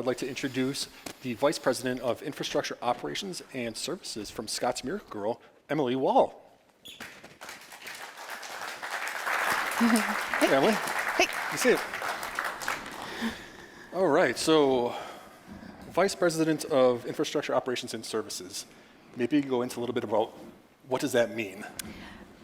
I'd like to introduce the Vice President of Infrastructure Operations and Services from Scotts Miracle-Gro, Emily Wall. Hey, Emily. Hey. You see it. All right, so Vice President of Infrastructure Operations and Services. Maybe you can go into a little bit about what does that mean?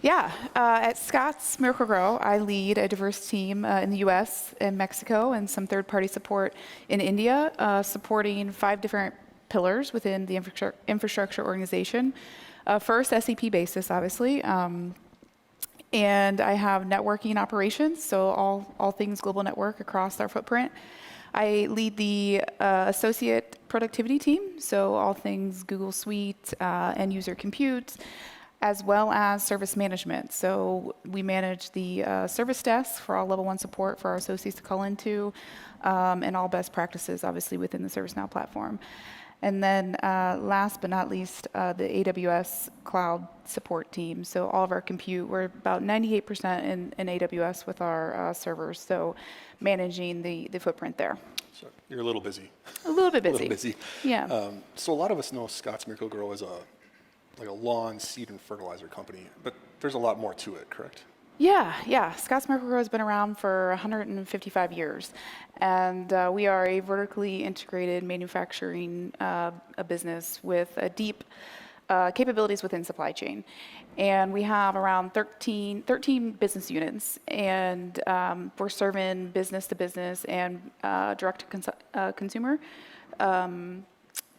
Yeah, at Scotts Miracle-Gro, I lead a diverse team in the US and Mexico and some third-party support in India, supporting 5 different pillars within the infrastructure organization. First, SAP basis, obviously. And I have networking operations, so all things global network across our footprint. I lead the associate productivity team, so all things Google Suite, end user compute, as well as service management. So we manage the service desk for all level 1 support for our associates to call into, and all best practices, obviously, within the ServiceNow platform. And then last but not least, the AWS cloud support team. So all of our compute, we're about 98% in AWS with our servers, so managing the footprint there. So you're a little busy. A little bit busy. A little busy. Yeah. So a lot of us know Scotts Miracle-Gro as like a lawn, seed, and fertilizer company, but there's a lot more to it, correct? Yeah. Scotts Miracle-Gro has been around for 155 years, and we are a vertically integrated manufacturing a business with a deep capabilities within supply chain. And we have around 13 business units, and we're serving business to business and direct to consumer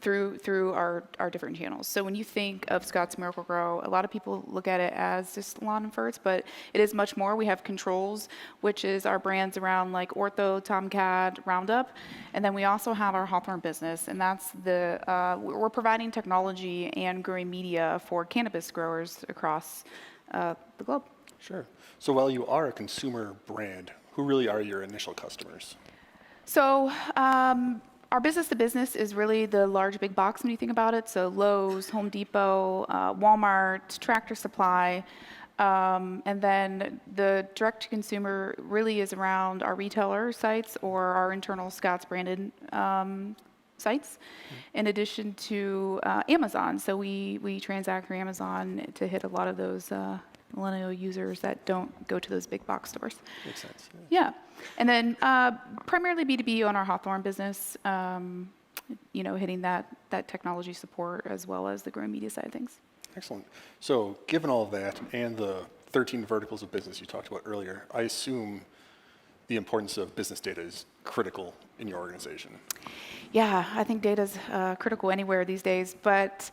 through our different channels. So when you think of Scotts Miracle-Gro, a lot of people look at it as just lawn and ferts, but it is much more. We have controls, which is our brands around like Ortho, Tomcat, Roundup, and then we also have our Hawthorne business, and that's we're providing technology and growing media for cannabis growers across the globe. Sure. So while you are a consumer brand, who really are your initial customers? So our business to business is really the large big box when you think about it. So Lowe's, Home Depot, Walmart, Tractor Supply, and then the direct to consumer really is around our retailer sites or our internal Scotts branded sites, in addition to Amazon. So we transact through Amazon to hit a lot of those millennial users that don't go to those big box stores. Makes sense. Yeah. And then primarily B2B on our Hawthorne business, hitting that technology support as well as the growing media side of things. Excellent. So given all of that and the 13 verticals of business you talked about earlier, I assume the importance of business data is critical in your organization. Yeah, I think data is critical anywhere these days. But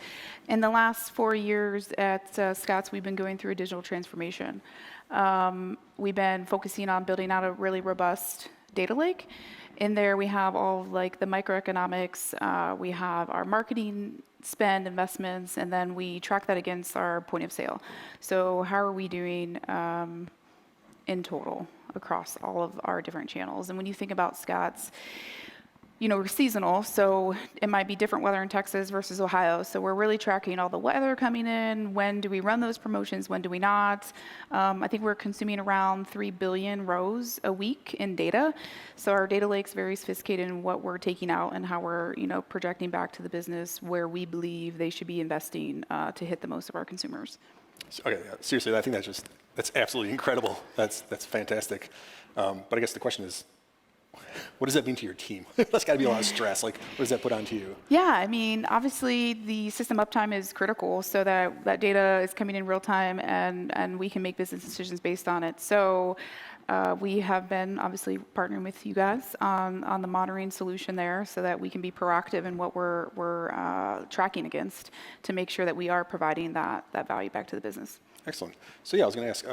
in the last 4 years at Scotts, we've been going through a digital transformation. We've been focusing on building out a really robust data lake. In there, we have all like the microeconomics. We have our marketing spend investments, and then we track that against our point of sale. So how are we doing in total across all of our different channels? And when you think about Scotts, we're seasonal, so it might be different weather in Texas versus Ohio. So we're really tracking all the weather coming in. When do we run those promotions? When do we not? I think we're consuming around 3 billion rows a week in data. So our data lake's very sophisticated in what we're taking out and how we're, projecting back to the business where we believe they should be investing to hit the most of our consumers. Okay, yeah, seriously, I think that's absolutely incredible. That's fantastic. But I guess the question is, what does that mean to your team? That's got to be a lot of stress. Like, what does that put onto you? Yeah, obviously the system uptime is critical so that data is coming in real time and we can make business decisions based on it. So we have been obviously partnering with you guys on the monitoring solution there so that we can be proactive in what we're tracking against to make sure that we are providing that value back to the business. Excellent. So yeah, I was going to ask,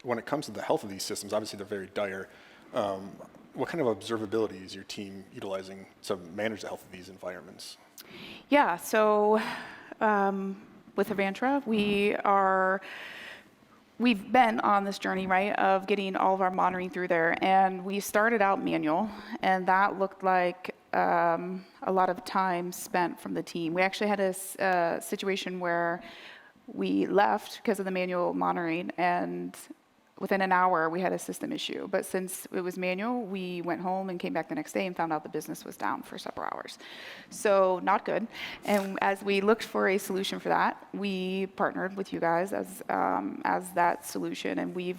when it comes to the health of these systems, obviously they're very dire. What kind of observability is your team utilizing to manage the health of these environments? Yeah, so with Avantra, we've been on this journey, right, of getting all of our monitoring through there. And we started out manual, and that looked like a lot of time spent from the team. We actually had a situation where we left because of the manual monitoring, and within an hour, we had a system issue. But since it was manual, we went home and came back the next day and found out the business was down for several hours. So not good. And as we looked for a solution for that, we partnered with you guys as that solution. And we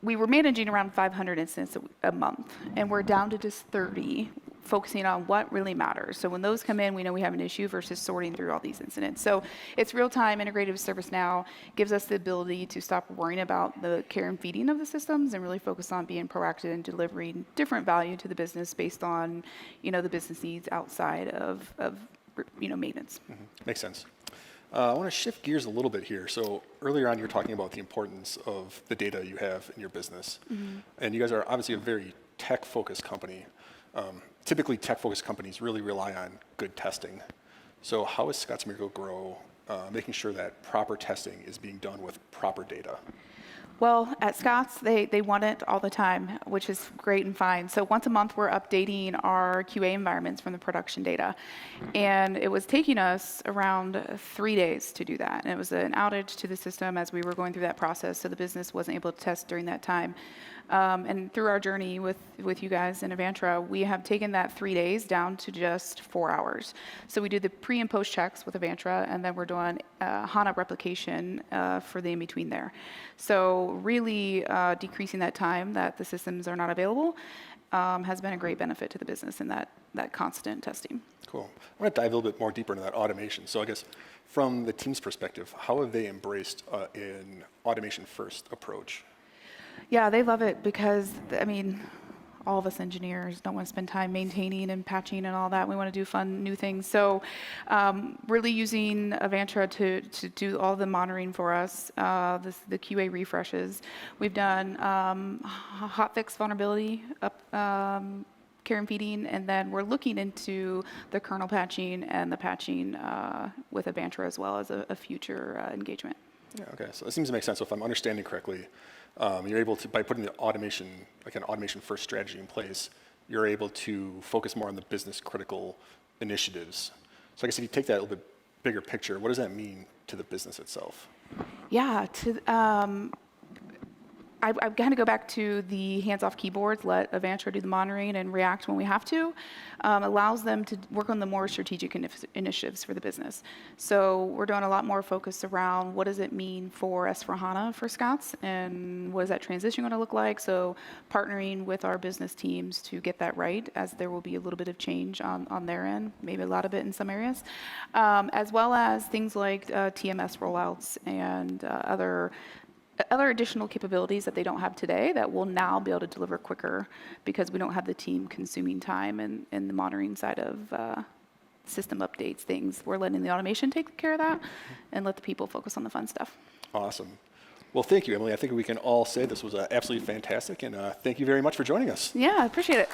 were managing around 500 incidents a month, and we're down to just 30, focusing on what really matters. So when those come in, we know we have an issue versus sorting through all these incidents. So it's real-time integrated with ServiceNow, gives us the ability to stop worrying about the care and feeding of the systems and really focus on being proactive and delivering different value to the business based on, the business needs outside of maintenance. Mm-hmm. Makes sense. I want to shift gears a little bit here. So earlier on, you were talking about the importance of the data you have in your business. Mm-hmm. And you guys are obviously a very tech-focused company. Typically, tech-focused companies really rely on good testing. So how is Scotts Miracle-Gro making sure that proper testing is being done with proper data? Well, at Scotts, they want it all the time, which is great and fine. So once a month, we're updating our QA environments from the production data. And it was taking us around 3 days to do that. And it was an outage to the system as we were going through that process, so the business wasn't able to test during that time. And through our journey with you guys in Avantra, we have taken that 3 days down to just 4 hours. So we do the pre and post checks with Avantra, and then we're doing HANA replication for the in-between there. So really decreasing that time that the systems are not available has been a great benefit to the business in that constant testing. Cool. I want to dive a little bit more deeper into that automation. So I guess from the team's perspective, how have they embraced an automation-first approach? Yeah, they love it because, all of us engineers don't want to spend time maintaining and patching and all that. We want to do fun, new things. So really using Avantra to do all the monitoring for us, the QA refreshes. We've done hotfix vulnerability, care and feeding, and then we're looking into the kernel patching and the patching with Avantra as well as a future engagement. Yeah, okay. So it seems to make sense. So if I'm understanding correctly, you're able to, by putting the automation, like an automation-first strategy in place, you're able to focus more on the business-critical initiatives. So I guess if you take that a little bit bigger picture, what does that mean to the business itself? Yeah, I kind of go back to the hands-off keyboards, let Avantra do the monitoring and react when we have to, allows them to work on the more strategic initiatives for the business. So we're doing a lot more focus around what does it mean for S/4HANA for Scotts, and what is that transition going to look like? So partnering with our business teams to get that right, as there will be a little bit of change on their end, maybe a lot of it in some areas, as well as things like TMS rollouts and other additional capabilities that they don't have today that will now be able to deliver quicker because we don't have the team consuming time in the monitoring side of system updates, things. We're letting the automation take care of that and let the people focus on the fun stuff. Awesome. Well, thank you, Emily. I think we can all say this was absolutely fantastic, and thank you very much for joining us. Yeah, I appreciate it.